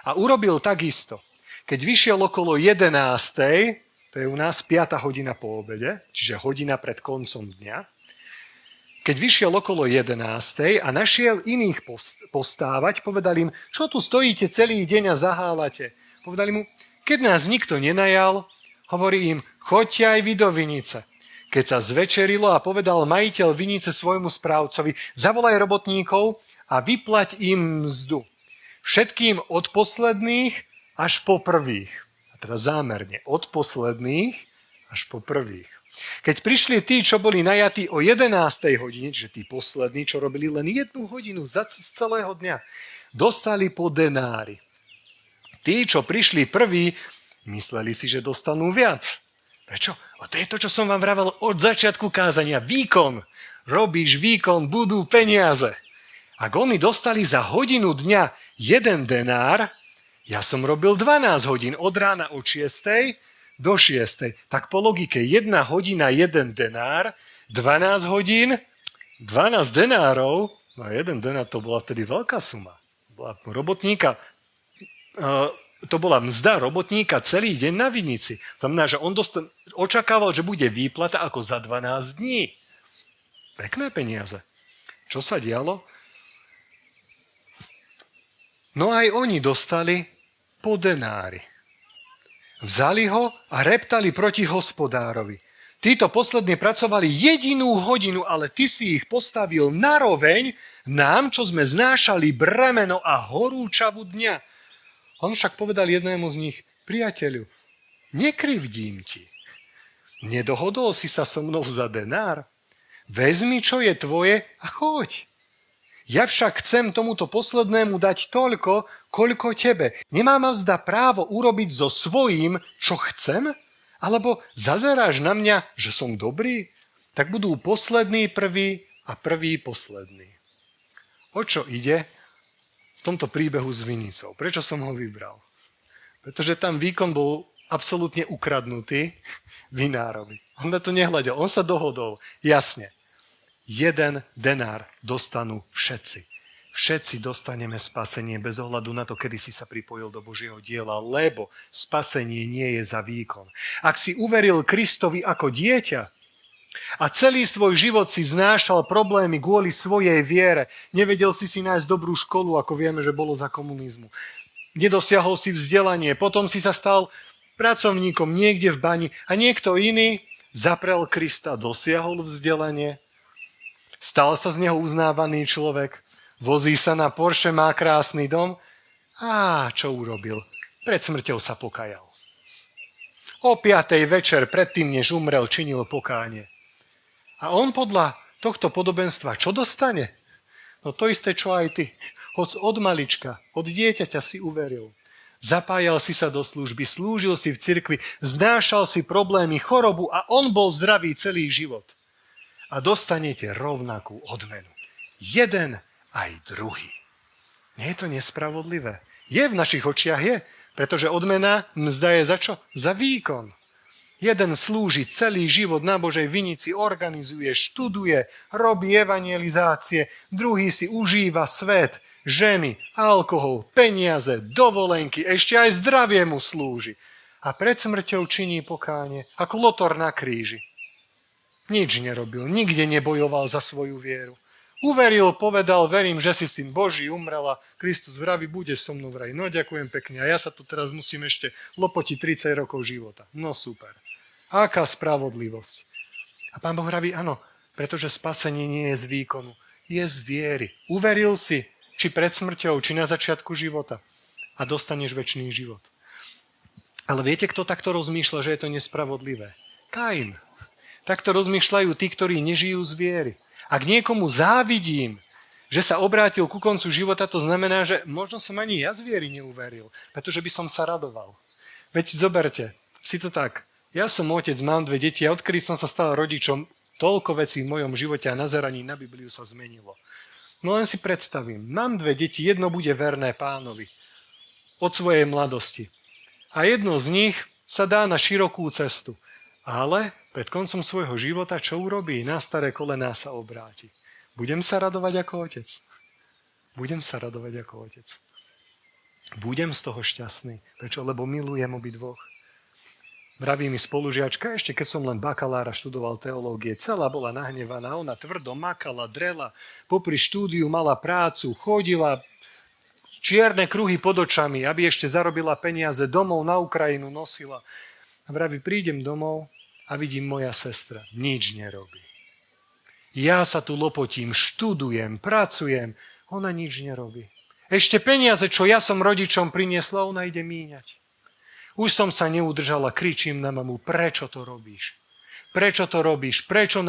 A urobil takisto. Keď vyšiel okolo 11. to je u nás 5. hodina po obede, čiže hodina pred koncom dňa. Keď vyšiel okolo 11. a našiel iných postávať, povedal im, čo tu stojíte celý deň a zahálate. Povedali mu, keď nás nikto nenajal, hovorí im, choďte aj vy do vinice. Keď sa zvečerilo a povedal majiteľ vinice svojmu správcovi, zavolaj robotníkov a vyplať im mzdu. Všetkým od posledných až po prvých. A teraz zámerne, od posledných až po prvých. Keď prišli tí, čo boli najatí o 11. hodine, čiže tí poslední, čo robili len 1 hodinu z celého dňa, dostali po denári. Tí, čo prišli prví, mysleli si, že dostanú viac. Prečo? A to je to, čo som vám vravel od začiatku kázania. Výkon. Robíš výkon, budú peniaze. Ak oni dostali za hodinu dňa 1 denár, ja som robil 12 hodín od rána od 6. do 6. Tak po logike 1 hodina 1 denár, 12 hodín, 12 denárov, no 1 denár to bola vtedy veľká suma. Bola robotníka, to bola mzda robotníka celý deň na vinici. Znamená, že on očakával, že bude výplata ako za 12 dní. Pekné peniaze. Čo sa dialo? No aj oni dostali po denári. Vzali ho a reptali proti hospodárovi. Títo poslední pracovali 1 hodinu, ale ty si ich postavil naroveň nám, čo sme znášali bremeno a horúčavu dňa. On však povedal jednému z nich, priateľu, nekrivdím ti. Nedohodol si sa so mnou za denár? Vezmi, čo je tvoje a choď. Ja však chcem tomuto poslednému dať toľko, koľko tebe. Nemá ma zda právo urobiť so svojím, čo chcem? Alebo zazeráš na mňa, že som dobrý? Tak budú poslední prví a prví poslední. O čo ide v tomto príbehu s vinicou? Prečo som ho vybral? Pretože tam výkon bol absolútne ukradnutý vinárovi. On na to nehľadel, on sa dohodol. Jasne, 1 denár dostanú všetci. Všetci dostaneme spasenie bez ohľadu na to, kedy si sa pripojil do Božieho diela, lebo spasenie nie je za výkon. Ak si uveril Kristovi ako dieťa a celý svoj život si znášal problémy kvôli svojej viere, nevedel si nájsť dobrú školu, ako vieme, že bolo za komunizmu, nedosiahol si vzdelanie, potom si sa stal pracovníkom niekde v bani a niekto iný zaprel Krista, dosiahol vzdelanie, stal sa z neho uznávaný človek, vozí sa na Porsche, má krásny dom. A čo urobil? Pred smrťou sa pokajal. O 5:00 večer, predtým než umrel, činil pokánie. A on podľa tohto podobenstva čo dostane? No to isté, čo aj ty. Hoď od malička, od dieťaťa si uveril. Zapájal si sa do služby, slúžil si v cirkvi, znášal si problémy, chorobu a on bol zdravý celý život. A dostanete rovnakú odmenu. Jeden aj druhý. Nie je to nespravodlivé? Je v našich očiach, je. Pretože odmena, mzda je za čo? Za výkon. Jeden slúži celý život na Božej vinici, organizuje, študuje, robí evangelizácie, druhý si užíva svet, ženy, alkohol, peniaze, dovolenky, ešte aj zdravie mu slúži. A pred smrťou činí pokánie, ako Lotor na kríži. Nič nerobil, nikde nebojoval za svoju vieru. Uveril, povedal, verím, že si syn Boží, umrela, Kristus vraví, budeš so mnou vraj. No ďakujem pekne a ja sa tu teraz musím ešte lopotiť 30 rokov života. No super. Aká spravodlivosť. A Pán Boh vraví, áno, pretože spasenie nie je z výkonu, je z viery. Uveril si, či pred smrťou, či na začiatku života a dostaneš večný život. Ale viete, kto takto rozmýšľa, že je to nespravodlivé? Kain. Takto rozmýšľajú tí, ktorí nežijú z viery. Ak niekomu závidím, že sa obrátil ku koncu života, to znamená, že možno som ani ja z viery neuveril, pretože by som sa radoval. Veď zoberte, si to tak. Ja som otec, mám 2 deti a odkedy som sa stal rodičom, toľko vecí v mojom živote a nazeraní na Bibliu sa zmenilo. No len si predstavím, mám 2 deti, jedno bude verné Pánovi od svojej mladosti. A jedno z nich sa dá na širokú cestu. Ale pred koncom svojho života čo urobí? Na staré kolená sa obráti. Budem sa radovať ako otec. Budem sa radovať ako otec. Budem z toho šťastný. Prečo? Lebo milujem obidvoch. Vraví mi spolužiačka, ešte keď som len bakalára študoval teológie, celá bola nahnevaná, ona tvrdo makala, drela, popri štúdiu mala prácu, chodila čierne kruhy pod očami, aby ešte zarobila peniaze, domov na Ukrajinu nosila. A vraví, prídem domov a vidím moja sestra. Nič nerobí. Ja sa tu lopotím, študujem, pracujem. Ona nič nerobí. Ešte peniaze, čo ja som rodičom priniesla, ona ide míňať. Už som sa neudržala, kričím na mamu, prečo to robíš? Prečo to robíš? Prečo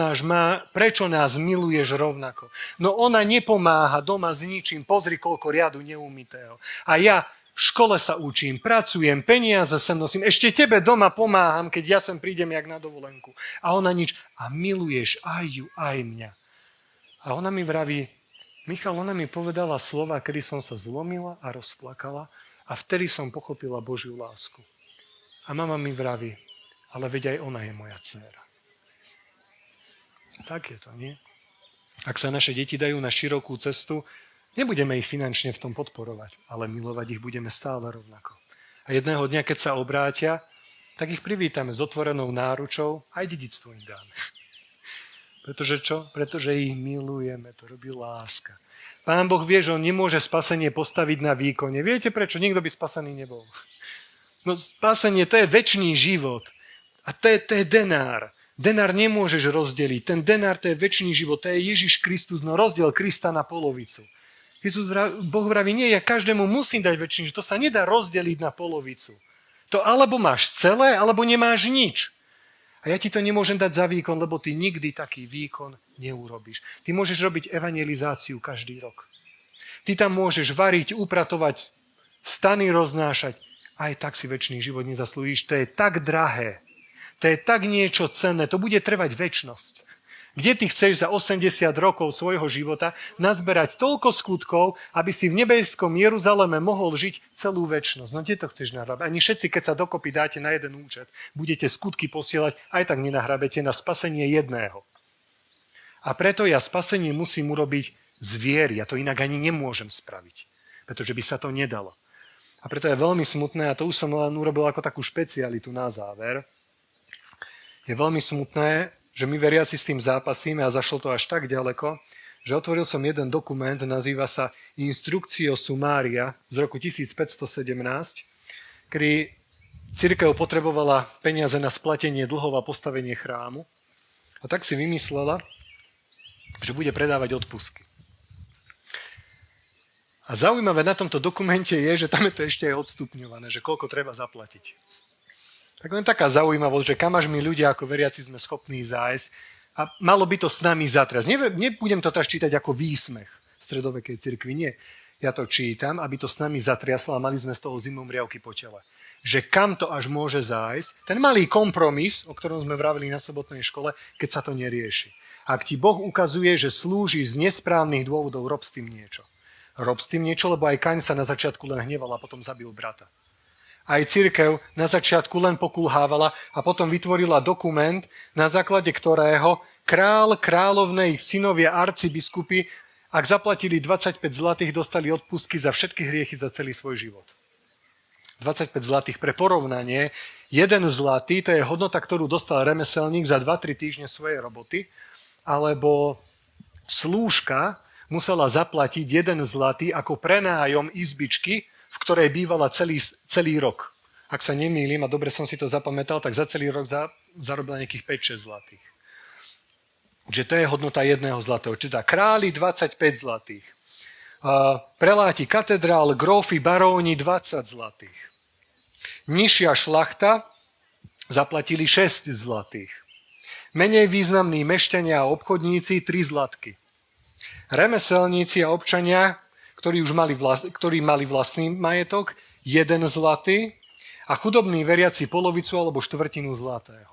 nás miluješ rovnako? No ona nepomáha doma s ničím, pozri, koľko riadu neumytého. A ja v škole sa učím, pracujem, peniaze sem nosím, ešte tebe doma pomáham, keď ja sem prídem jak na dovolenku. A ona nič. A miluješ aj ju, aj mňa. A ona mi vraví, Michal, ona mi povedala slova, kedy som sa zlomila a rozplakala a vtedy som pochopila Božiu lásku. A mama mi vraví, ale veď aj ona je moja dcéra. Tak je to, nie? Ak sa naše deti dajú na širokú cestu, nebudeme ich finančne v tom podporovať, ale milovať ich budeme stále rovnako. A jedného dňa, keď sa obrátia, tak ich privítame s otvorenou náručou, aj dedičstvo im dáme. Pretože čo? Pretože ich milujeme, to robí láska. Pán Boh vie, že on nemôže spasenie postaviť na výkone. Viete prečo? Nikto by spasený nebol. No spasenie, to je večný život. A to je denár. Denár nemôžeš rozdeliť. Ten denár, to je večný život. To je Ježiš Kristus, no rozdiel Krista na polovicu. Boh vraví, nie, ja každému musím dať večný život. To sa nedá rozdeliť na polovicu. To alebo máš celé, alebo nemáš nič. A ja ti to nemôžem dať za výkon, lebo ty nikdy taký výkon neurobíš. Ty môžeš robiť evangelizáciu každý rok. Ty tam môžeš variť, upratovať, stany roznášať. Aj tak si večný život nezaslúžiš. To je tak drahé. To je tak niečo cenné, to bude trvať večnosť. Kde ty chceš za 80 rokov svojho života nazberať toľko skutkov, aby si v nebeskom Jeruzaleme mohol žiť celú večnosť? No kde to chceš nahrabať? Ani všetci, keď sa dokopy dáte na jeden účet, budete skutky posielať, aj tak nenahrabete na spasenie jedného. A preto ja spasenie musím urobiť z viery. Ja to inak ani nemôžem spraviť, pretože by sa to nedalo. A preto je veľmi smutné, a to už som len urobil ako takú špecialitu na záver, je veľmi smutné, že my veriaci s tým zápasíme a zašlo to až tak ďaleko, že otvoril som jeden dokument, nazýva sa Instructio Summaria z roku 1517, kedy cirkev potrebovala peniaze na splatenie dlhov a postavenie chrámu a tak si vymyslela, že bude predávať odpustky. A zaujímavé na tomto dokumente je, že tam je to ešte aj odstupňované, že koľko treba zaplatiť. Tak len taká zaujímavosť, že kam až my ľudia ako veriaci sme schopní zájsť a malo by to s nami zatriasť. Nebudem to teraz čítať ako výsmech stredovekej cirkvi, nie. Ja to čítam, aby to s nami zatriaslo a mali sme z toho zimomriavky po tele. Že kam to až môže zájsť, ten malý kompromis, o ktorom sme vravili na sobotnej škole, keď sa to nerieši. Ak ti Boh ukazuje, že slúži z nesprávnych dôvodov, rob s tým niečo. Rob s tým niečo, lebo aj Kaň sa na začiatku len hneval a potom zabil brata. Aj cirkev na začiatku len pokulhávala a potom vytvorila dokument, na základe ktorého kráľovné, ich synovia, arcibiskupy, ak zaplatili 25 zlatých, dostali odpustky za všetky hriechy za celý svoj život. 25 zlatých pre porovnanie. 1 zlatý, to je hodnota, ktorú dostal remeselník za 2-3 týždne svojej roboty, alebo slúžka musela zaplatiť 1 zlatý ako prenájom izbičky, v ktorej bývala celý rok. Ak sa nemýlim, a dobre som si to zapamätal, tak za celý rok zarobila nejakých 5-6 zlatých. Že to je hodnota 1 zlatého. Teda králi 25 zlatých. Preláti katedrál, grófi, baróni 20 zlatých. Nižšia šlachta zaplatili 6 zlatých. Menej významní mešťania a obchodníci 3 zlatky. Remeselníci a občania, ktorí mali vlastný majetok, 1 zlatý a chudobní veriaci polovicu alebo štvrtinu zlatého.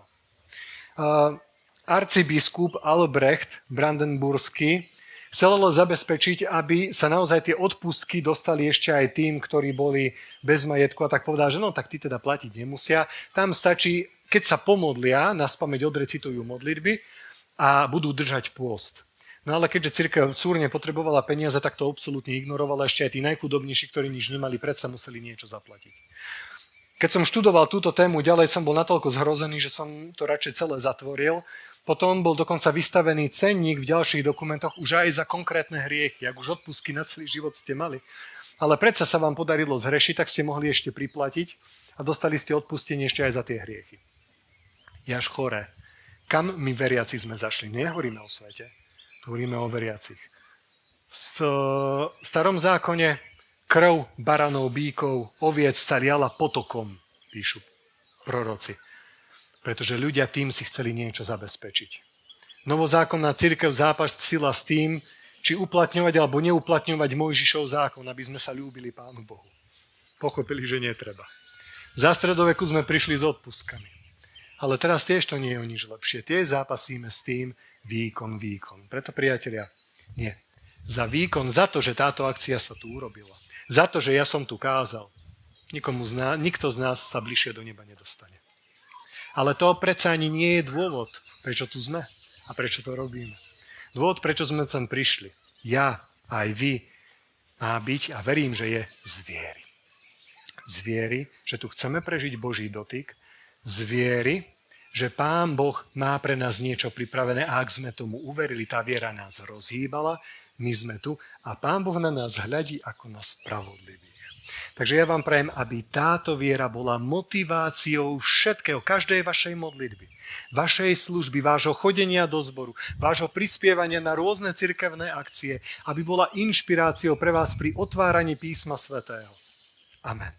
Arcibiskup Albrecht Brandenburský chcel zabezpečiť, aby sa naozaj tie odpustky dostali ešte aj tým, ktorí boli bez majetku a tak povedal, že no tak tí teda platiť nemusia. Tam stačí, keď sa pomodlia, naspamäť odrecitujú modlitby a budú držať pôst. No ale keďže cirkev súrne potrebovala peniaze, tak to absolútne ignorovala. Ešte aj tí najchudobnejší, ktorí nič nemali, predsa museli niečo zaplatiť. Keď som študoval túto tému ďalej, som bol natoľko zhrozený, že som to radšej celé zatvoril. Potom bol dokonca vystavený cenník v ďalších dokumentoch už aj za konkrétne hriechy. Ak už odpustky na celý život ste mali, ale predsa sa vám podarilo zhrešiť, tak ste mohli ešte priplatiť a dostali ste odpustenie ešte aj za tie hriechy. Je až choré. Kam my veriaci sme zašli? Nehovoríme o svete. Hovoríme o veriacich. V starom zákone krv baranov, bíkov, oviec sa liala potokom, píšu proroci. Pretože ľudia tým si chceli niečo zabezpečiť. Novozákonná cirkev zápasila s tým, či uplatňovať alebo neuplatňovať Mojžišov zákon, aby sme sa ľúbili Pánu Bohu. Pochopili, že netreba. Za stredoveku sme prišli s odpustkami. Ale teraz tiež to nie je o nič lepšie. Tiež zápasíme s tým, výkon. Preto, priatelia, nie. Za výkon, za to, že táto akcia sa tu urobila. Za to, že ja som tu kázal. Nikto z nás sa bližšie do neba nedostane. Ale to predsa ani nie je dôvod, prečo tu sme a prečo to robíme. Dôvod, prečo sme sem prišli. Ja, aj vy, má byť, a verím, že je z viery. Z viery, že tu chceme prežiť Boží dotyk, z viery, že Pán Boh má pre nás niečo pripravené a ak sme tomu uverili, tá viera nás rozhýbala, my sme tu a Pán Boh na nás hľadí ako na spravodlivých. Takže ja vám prajem, aby táto viera bola motiváciou všetkého, každej vašej modlitby, vašej služby, vášho chodenia do zboru, vášho prispievania na rôzne cirkevné akcie, aby bola inšpiráciou pre vás pri otváraní písma svätého. Amen.